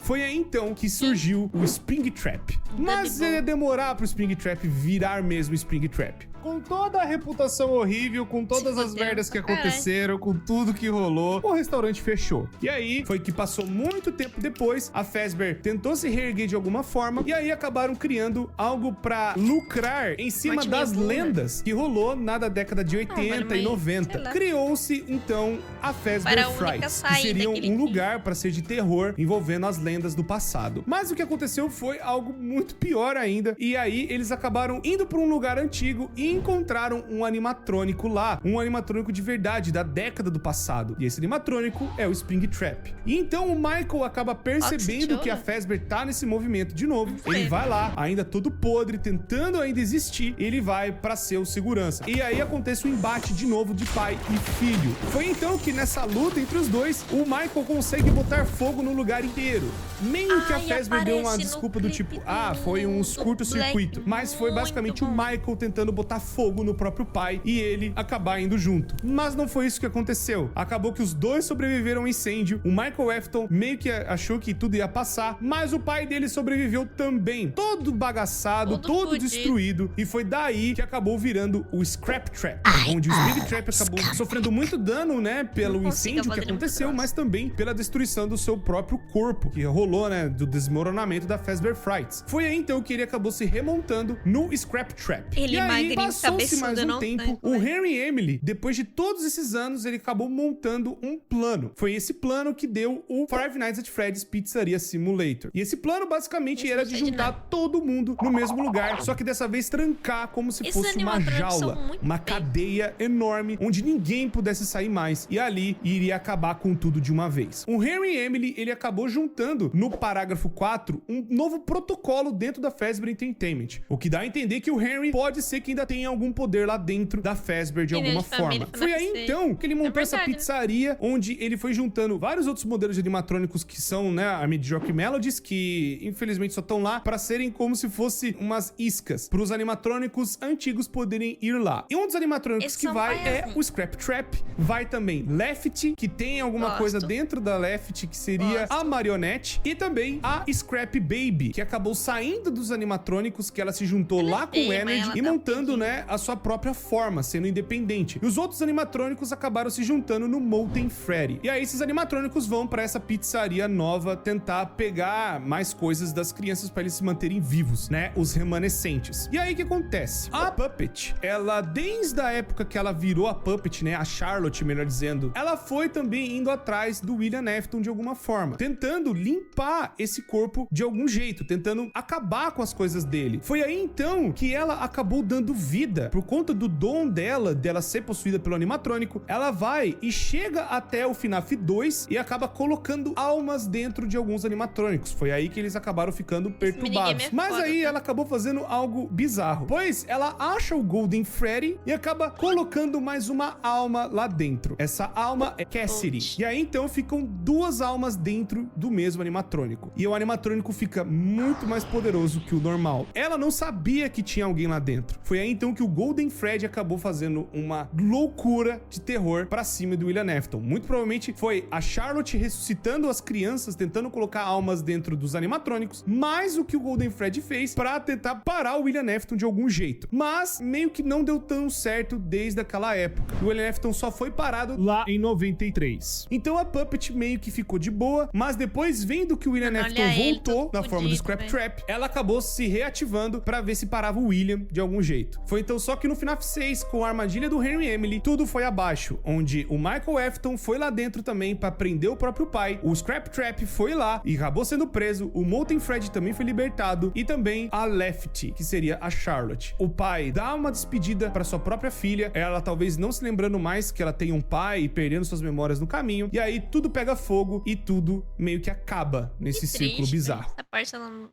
Foi aí então que surgiu o Spring Trap. Mas ia demorar pro Spring Trap virar mesmo Spring Trap. Com toda a reputação horrível, com todas as fudeu merdas que pra caralho. aconteceram, com tudo que rolou, o restaurante fechou. E aí foi que passou muito tempo depois, a Fazbear tentou se reerguer de alguma forma e aí acabaram criando algo pra lucrar em cima Morte das meio burra. lendas que rolou na década de 80 mano, e mas, sei 90. lá. Criou-se então a Para Fazbear a única Frights, que saída seria que ele um tinha. lugar para ser de terror envolvendo as lendas do passado. Mas o que aconteceu foi algo muito pior ainda. E aí eles acabaram indo para um lugar antigo e encontraram um animatrônico lá, um animatrônico de verdade da década do passado. E esse animatrônico é o Spring Trap. E então o Michael acaba percebendo Oxi, que a Jola. Fazbear tá nesse movimento de novo. Foi. Ele vai lá, ainda todo podre, tentando ainda existir, ele vai pra ser o segurança. E aí acontece o embate de novo de pai e filho. Foi então que nessa luta entre os dois, o Michael consegue botar fogo no lugar inteiro. Meio que a Ai, Fazbear deu uma aparece no desculpa do tipo, clipe foi um do curto-circuito. Black, Mas foi basicamente o muito bom. Michael tentando botar tacar fogo no próprio pai e ele acabar indo junto. Mas não foi isso que aconteceu. Acabou que os dois sobreviveram ao incêndio. O Michael Afton meio que achou que tudo ia passar, mas o pai dele sobreviveu também. Todo bagaçado, todo destruído. E foi daí que acabou virando o Scrap Trap, onde o Speed Trap acabou sofrendo muito dano, né, pelo incêndio que aconteceu, mas também pela destruição do seu próprio corpo, que rolou, né, do desmoronamento da Fazbear Frights. Foi aí então que ele acabou se remontando no Scrap Trap. Ele e aí magrinho, passou-se mais um tempo, tanto, o Henry e Emily, depois de todos esses anos, ele acabou montando um plano. Foi esse plano que deu o Five Nights at Freddy's Pizzeria Simulator. E esse plano basicamente era de juntar todo mundo no mesmo lugar, só que dessa vez trancar como se fosse uma jaula, uma cadeia enorme, onde ninguém pudesse sair mais. E ali iria acabar com tudo de uma vez. O Henry e Emily, ele acabou juntando no parágrafo 4 um novo protocolo dentro da Fazbear Entertainment, o que dá a entender que o Henry pode ser que ainda tenha algum poder lá dentro da Fazbear de alguma forma. Foi aí então que ele montou essa pizzaria, onde ele foi juntando vários outros modelos de animatrônicos que são, né, a Mid-Jockey Melodies, que infelizmente só estão lá para serem como se fosse umas iscas, para os animatrônicos antigos poderem ir lá. E um dos animatrônicos que vai é o Scrap Trap, vai também Lefty, que tem alguma coisa dentro da Lefty, que seria a marionete, e também a Scrap Baby, que acabou saindo dos animatrônicos, que ela se juntou lá com o Energy e montando, né, a sua própria forma, sendo independente. E os outros animatrônicos acabaram se juntando no Molten Freddy. E aí esses animatrônicos vão para essa pizzaria nova tentar pegar mais coisas das crianças para eles se manterem vivos, né, os remanescentes. E aí o que acontece? A Puppet, ela desde a época que ela virou a Puppet, né, a Charlotte, melhor dizendo, ela foi também indo atrás do William Afton de alguma forma, tentando limpar esse corpo de algum jeito, tentando acabar com as coisas dele. Foi aí então que ela acabou dando vida, por conta do dom dela ser possuída pelo animatrônico. Ela vai e chega até o FNAF 2 e acaba colocando almas dentro de alguns animatrônicos. Foi aí que eles acabaram ficando perturbados. Mas aí ela acabou fazendo algo bizarro, pois ela acha o Golden Freddy e acaba colocando mais uma alma lá dentro. Essa alma é Cassidy. E aí então ficam duas almas dentro do mesmo animatrônico. E o animatrônico fica muito mais poderoso que o normal. Ela não sabia que tinha alguém lá dentro. Foi aí então que o Golden Freddy acabou fazendo uma loucura de terror pra cima do William Afton. Muito provavelmente foi a Charlotte ressuscitando as crianças, tentando colocar almas dentro dos animatrônicos, mais o que o Golden Freddy fez pra tentar parar o William Afton de algum jeito. Mas meio que não deu tão certo desde aquela época. O William Afton só foi parado lá em 93. Então a Puppet meio que ficou de boa, mas depois, vendo que o William Afton voltou na forma do Scrap Trap, ela acabou se reativando pra ver se parava o William de algum jeito. Foi então só que no FNAF 6, com a armadilha do Henry e Emily, tudo foi abaixo, onde o Michael Afton foi lá dentro também pra prender o próprio pai, o Scrap Trap foi lá e acabou sendo preso, o Molten Freddy também foi libertado e também a Lefty, que seria a Charlotte. O pai dá uma despedida pra sua própria filha, ela talvez não se lembrando mais que ela tem um pai e perdendo suas memórias no caminho, e aí tudo pega fogo e tudo meio que acaba nesse círculo bizarro.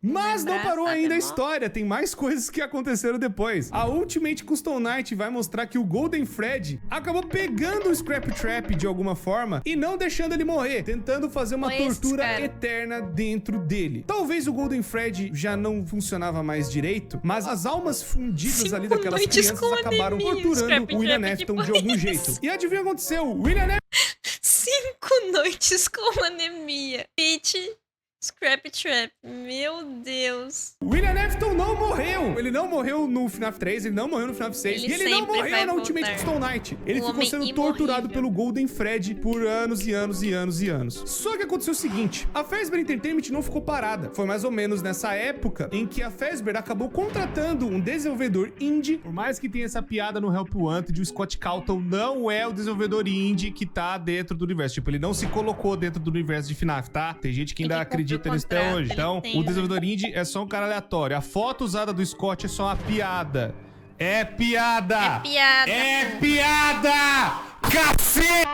Mas não parou ainda a história, tem mais coisas que aconteceram depois. A Ultimate Custom Night vai mostrar que o Golden Freddy acabou pegando o Scrap Trap de alguma forma e não deixando ele morrer, tentando fazer uma tortura eterna dentro dele. Talvez o Golden Freddy já não funcionava mais direito, mas as almas fundidas ali daquelas crianças acabaram torturando o William Afton de algum jeito. E adivinha o que aconteceu? O William Afton... 5 noites com anemia. Peach Scrap Trap. Meu Deus. O William Afton não morreu. Ele não morreu no FNAF 3, ele não morreu no FNAF 6. E ele não morreu na Ultimate Custom Night. Ele ficou sendo torturado pelo Golden Freddy por anos e anos e anos e anos. Só que aconteceu o seguinte, a Fazbear Entertainment não ficou parada. Foi mais ou menos nessa época em que a Fazbear acabou contratando um desenvolvedor indie. Por mais que tenha essa piada no Help Wanted, o Scott Calton não é o desenvolvedor indie que tá dentro do universo. Tipo, ele não se colocou dentro do universo de FNAF, tá? Tem gente que ainda acredita nisso até hoje. Então, o desenvolvedor indie é só um cara aleatório. A foto usada do Scott é só uma piada. É piada! É piada! É piada! Café!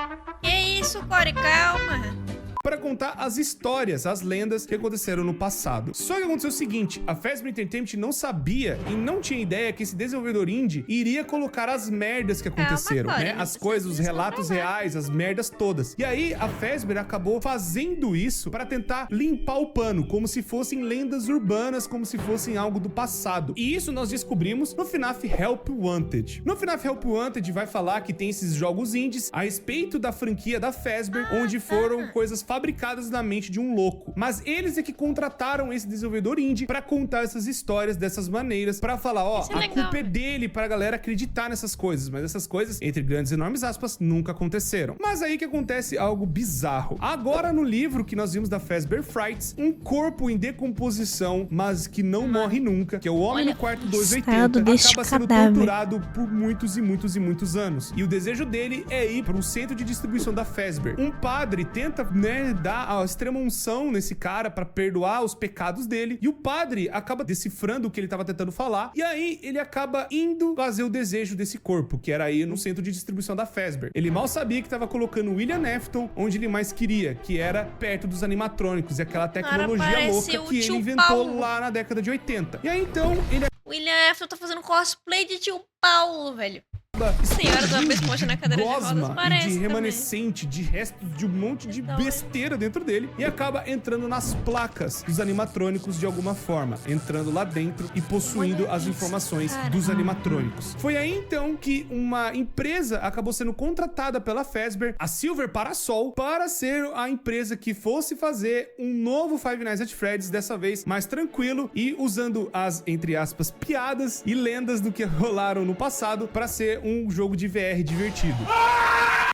Que isso, Corey? Calma. para contar as histórias, as lendas que aconteceram no passado. Só que aconteceu o seguinte, a Fazbear Entertainment não sabia e não tinha ideia que esse desenvolvedor indie iria colocar as merdas que aconteceram, né? As coisas, os relatos reais, as merdas todas. E aí a Fazbear acabou fazendo isso para tentar limpar o pano, como se fossem lendas urbanas, como se fossem algo do passado. E isso nós descobrimos no FNAF Help Wanted. No FNAF Help Wanted vai falar que tem esses jogos indies a respeito da franquia da Fazbear, onde foram coisas fabricadas na mente de um louco. Mas eles é que contrataram esse desenvolvedor indie para contar essas histórias dessas maneiras, para falar, ó, a culpa é dele, pra galera acreditar nessas coisas. Mas essas coisas, entre grandes e enormes aspas, nunca aconteceram. Mas aí que acontece algo bizarro. Agora no livro que nós vimos da Fazbear Frights, um corpo em decomposição, mas que não morre nunca, que é o Homem no Quarto 280, acaba sendo torturado por muitos e muitos e muitos anos. E o desejo dele é ir para um centro de distribuição da Fazbear. Um padre tenta, né, dar a extrema unção nesse cara para perdoar os pecados dele, e o padre acaba decifrando o que ele tava tentando falar, e aí ele acaba indo fazer o desejo desse corpo, que era ir no centro de distribuição da Fazbear. Ele mal sabia que tava colocando William Afton onde ele mais queria, que era perto dos animatrônicos e aquela tecnologia louca que ele inventou lá na década de 80. E aí então ele... William Afton tá fazendo cosplay de tio Paulo, velho. Senhora do Bob Esponja na cadeira de rodas, parece de remanescente, de restos de um monte de besteira dentro dele, e acaba entrando nas placas dos animatrônicos de alguma forma, entrando lá dentro e possuindo as informações dos animatrônicos. Foi aí então que uma empresa acabou sendo contratada pela Fazbear, a Silver Parasol, para ser a empresa que fosse fazer um novo Five Nights at Freddy's, dessa vez mais tranquilo e usando as, entre aspas, piadas e lendas do que rolaram no passado para ser um jogo de VR divertido.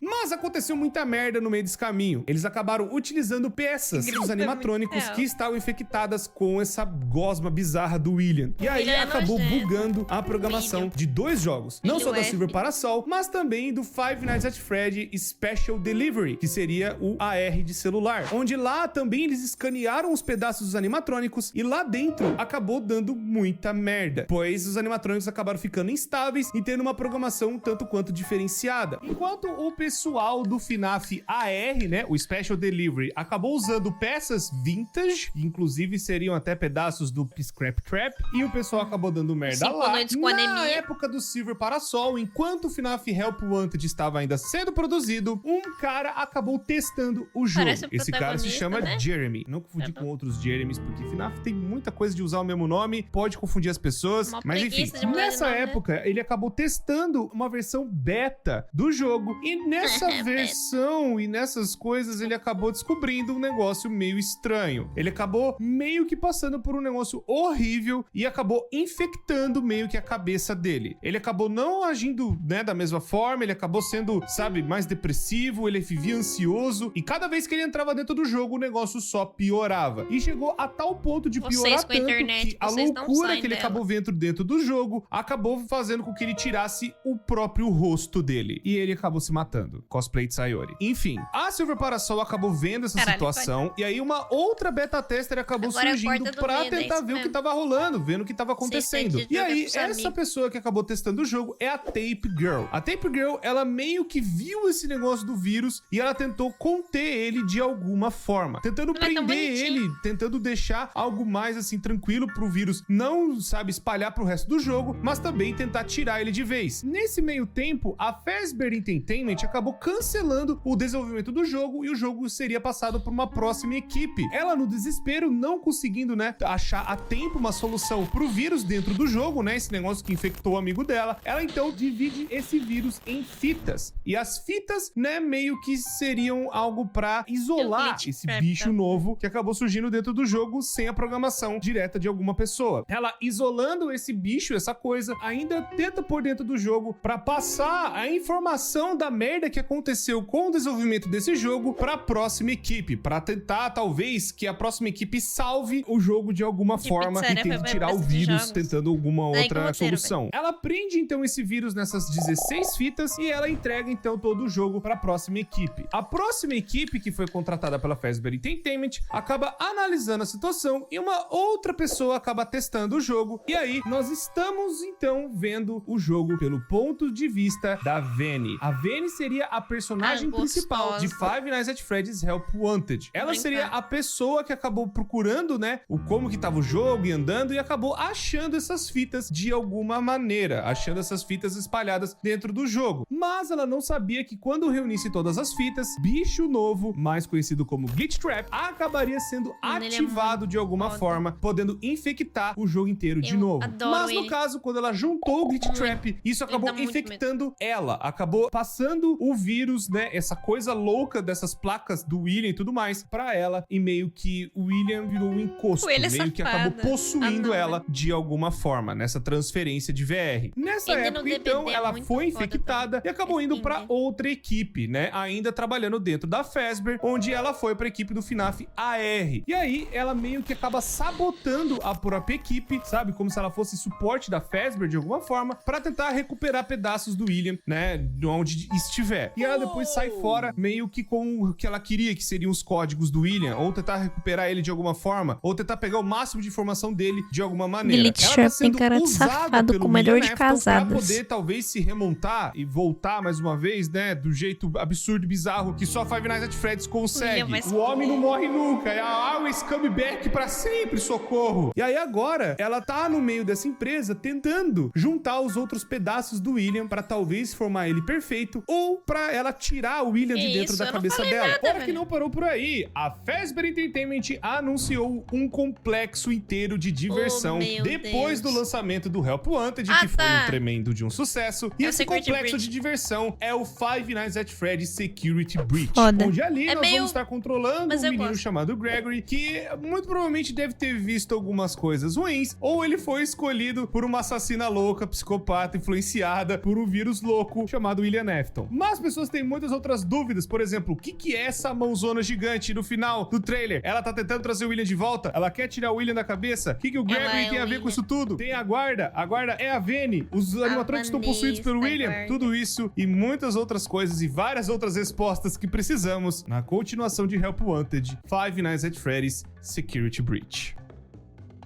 Mas aconteceu muita merda no meio desse caminho. Eles acabaram utilizando peças dos animatrônicos que estavam infectadas com essa gosma bizarra do William. E aí acabou bugando a programação de 2 jogos. Não só da Silver Parasol, mas também do Five Nights at Freddy's Special Delivery, que seria o AR de celular. Onde lá também eles escanearam os pedaços dos animatrônicos e lá dentro acabou dando muita merda. Pois os animatrônicos acabaram ficando instáveis e tendo uma programação um tanto quanto diferenciada. Enquanto o pessoal do FNAF AR, né, o Special Delivery, acabou usando peças vintage, inclusive seriam até pedaços do Scrap Trap, e o pessoal acabou dando merda lá. Na época do Silver Parasol, enquanto o FNAF Help Wanted estava ainda sendo produzido, um cara acabou testando o jogo. Esse cara se chama Jeremy. Não confundir com outros Jeremys, porque FNAF tem muita coisa de usar o mesmo nome, pode confundir as pessoas, mas enfim, nessa época ele acabou testando uma versão beta do jogo, e nessa versão e nessas coisas ele acabou descobrindo um negócio meio estranho. Ele acabou meio que passando por um negócio horrível e acabou infectando meio que a cabeça dele. Ele acabou não agindo, né, da mesma forma, ele acabou sendo, sabe, mais depressivo, ele vivia ansioso, e cada vez que ele entrava dentro do jogo o negócio só piorava. E chegou a tal ponto de piorar tanto que a loucura que ele acabou vendo dentro do jogo acabou fazendo com que ele tirasse o próprio rosto dele. E ele acabou se matando. Cosplay de Sayori. Enfim, a Silver Parasol acabou vendo essa situação, e aí uma outra beta tester acabou surgindo pra tentar ver o que tava rolando, vendo o que tava acontecendo. E aí, essa pessoa que acabou testando o jogo é a Tape Girl. A Tape Girl, ela meio que viu esse negócio do vírus e ela tentou conter ele de alguma forma. Tentando prender ele, tentando deixar algo mais assim tranquilo pro vírus não, sabe, espalhar pro resto do jogo, mas também tentar tirar ele de vez. Nesse meio tempo, a Fazbear Entertainment acabou cancelando o desenvolvimento do jogo e o jogo seria passado por uma próxima equipe. Ela, no desespero, não conseguindo, né, achar a tempo uma solução pro vírus dentro do jogo, né, esse negócio que infectou o amigo dela, ela então divide esse vírus em fitas. E as fitas, né, meio que seriam algo pra isolar esse bicho novo que acabou surgindo dentro do jogo sem a programação direta de alguma pessoa. Ela, isolando esse bicho, essa coisa, ainda tenta pôr dentro do jogo pra passar a informação da merda que aconteceu com o desenvolvimento desse jogo pra próxima equipe, pra tentar, talvez, que a próxima equipe salve o jogo de alguma forma e tente tirar o vírus tentando alguma outra solução. Ela prende, então, esse vírus nessas 16 fitas e ela entrega, então, todo o jogo pra próxima equipe. A próxima equipe, que foi contratada pela Fazbear Entertainment, acaba analisando a situação e uma outra pessoa acaba testando o jogo, e aí nós estamos, então, vendo o jogo pelo ponto de vista da Veni. A Veni seria a personagem principal de Five Nights at Freddy's Help Wanted. Ela seria a pessoa que acabou procurando, né, o como que tava o jogo e andando e acabou achando essas fitas de alguma maneira, achando essas fitas espalhadas dentro do jogo. Mas ela não sabia que quando reunisse todas as fitas, bicho novo, mais conhecido como Glitch Trap, acabaria sendo ativado de alguma forma, podendo infectar o jogo inteiro de novo. Mas no caso, quando ela juntou o Glitch Trap, isso acabou infectando ela, acabou passando o vírus, né, essa coisa louca dessas placas do William e tudo mais pra ela, e meio que o William virou um encosto, meio que acabou possuindo ela de alguma forma, nessa transferência de VR. Nessa época, então, ela foi infectada e acabou indo pra outra equipe, né, ainda trabalhando dentro da Fazbear, onde ela foi pra equipe do FNAF AR. E aí, ela meio que acaba sabotando a própria equipe, sabe, como se ela fosse suporte da Fazbear de alguma forma, pra tentar recuperar pedaços do William, né, de onde estiver. E ela depois sai fora, meio que com o que ela queria, que seriam os códigos do William, ou tentar recuperar ele de alguma forma, ou tentar pegar o máximo de informação dele de alguma maneira. Glitch Trap tem cara de safado com melhor de casadas. Pra poder, talvez, se remontar e voltar mais uma vez, né, do jeito absurdo e bizarro que só Five Nights at Freddy's consegue. O homem não morre nunca, é a always come back pra sempre, socorro. E aí agora, ela tá no meio dessa empresa tentando juntar os outros pedaços do William pra talvez formar ele perfeito, ou pra ela tirar o William de dentro da cabeça dela. Fora que não parou por aí, a Fazbear Entertainment anunciou um complexo inteiro de diversão depois do lançamento do Help Wanted, que foi um tremendo de um sucesso. E esse complexo de diversão é o Five Nights at Freddy's Security Breach, onde ali nós vamos estar controlando um menino chamado Gregory, que muito provavelmente deve ter visto algumas coisas ruins, ou ele foi escolhido por uma assassina louca, psicopata, influenciada por um vírus louco chamado William Afton. Mas as pessoas têm muitas outras dúvidas, por exemplo, o que é essa mãozona gigante no final do trailer? Ela tá tentando trazer o William de volta? Ela quer tirar o William da cabeça? O que o Gregory tem a ver com isso tudo? Tem a guarda é a Vene, os animatrônicos estão possuídos pelo William, tudo isso e muitas outras coisas e várias outras respostas que precisamos na continuação de Help Wanted, Five Nights at Freddy's Security Breach.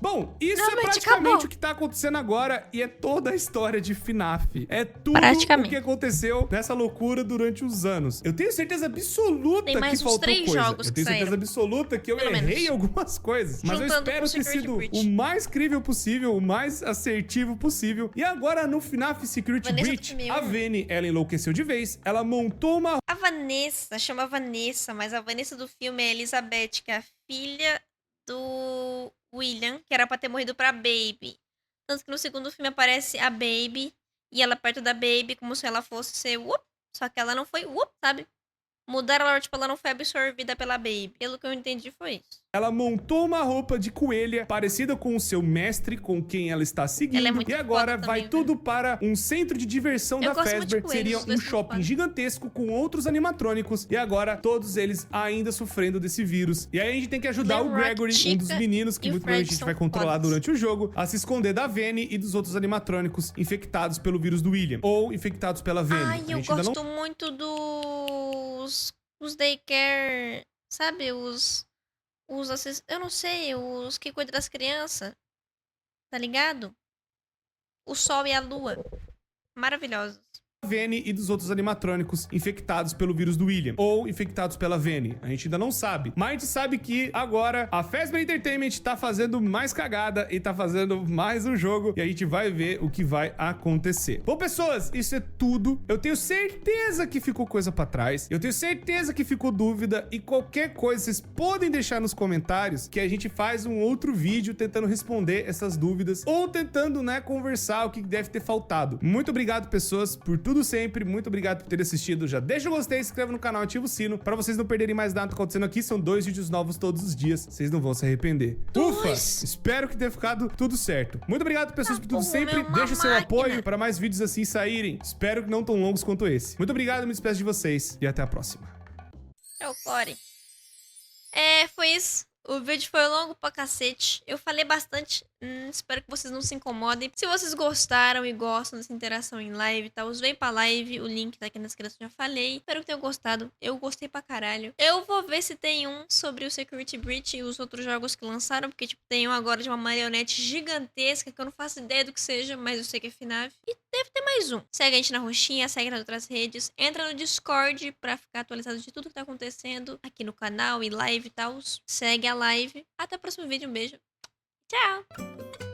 Bom, isso é praticamente o que tá acontecendo agora e é toda a história de FNAF. É tudo o que aconteceu nessa loucura durante os anos. Eu tenho certeza absoluta que faltou coisa. Eu tenho certeza absoluta que eu errei algumas coisas. Mas eu espero ter sido o mais crível possível, o mais assertivo possível. E agora no FNAF Security Breach, a Vene, ela enlouqueceu de vez. Ela montou uma... A Vanessa, chama Vanessa, mas a Vanessa do filme é a Elizabeth, que é a filha do William, que era pra ter morrido pra Baby. Tanto que no segundo filme aparece a Baby e ela perto da Baby como se ela fosse ser Whoop, só que ela não foi Whoop, sabe? Mudaram ela, tipo, ela não foi absorvida pela Baby. Pelo que eu entendi foi isso. Ela montou uma roupa de coelha parecida com o seu mestre, com quem ela está seguindo. E agora vai tudo para um centro de diversão da Fazbear, que seria um shopping gigantesco com outros animatrônicos. E agora todos eles ainda sofrendo desse vírus. E aí a gente tem que ajudar o Gregory, um dos meninos que muito provavelmente a gente vai controlar durante o jogo, a se esconder da Vene e dos outros animatrônicos infectados pelo vírus do William. Ou infectados pela Vene. Ai, eu gosto muito dos daycare, sabe? Eu não sei, os que cuidam das crianças. Tá ligado? O sol e a lua. Maravilhosos. Vene e dos outros animatrônicos infectados pelo vírus do William, ou infectados pela Vene. A gente ainda não sabe. Mas a gente sabe que agora a Fazbear Entertainment tá fazendo mais cagada e tá fazendo mais um jogo e a gente vai ver o que vai acontecer. Bom, pessoas, isso é tudo. Eu tenho certeza que ficou coisa pra trás. Eu tenho certeza que ficou dúvida e qualquer coisa vocês podem deixar nos comentários que a gente faz um outro vídeo tentando responder essas dúvidas ou tentando, né, conversar o que deve ter faltado. Muito obrigado, pessoas, por tudo sempre. Muito obrigado por ter assistido. Já deixa o gostei, se inscreve no canal, ativa o sino pra vocês não perderem mais nada acontecendo aqui. São 2 vídeos novos todos os dias. Vocês não vão se arrepender. Ufa! Espero que tenha ficado tudo certo. Muito obrigado, pessoas, por tudo sempre. Deixa seu apoio para mais vídeos assim saírem. Espero que não tão longos quanto esse. Muito obrigado, me despeço de vocês e até a próxima. É o Core. Foi isso. O vídeo foi longo pra cacete. Eu falei bastante. Espero que vocês não se incomodem. Se vocês gostaram e gostam dessa interação em live e tal, vem pra live. O link tá aqui na descrição, já falei. Espero que tenham gostado. Eu gostei pra caralho. Eu vou ver se tem um sobre o Security Breach e os outros jogos que lançaram. Porque, tipo, tem um agora de uma marionete gigantesca que eu não faço ideia do que seja, mas eu sei que é FNAF. E deve ter mais um. Segue a gente na roxinha, segue nas outras redes, entra no Discord pra ficar atualizado de tudo que tá acontecendo aqui no canal e live e tal. Segue a live. Até o próximo vídeo, um beijo. Tchau!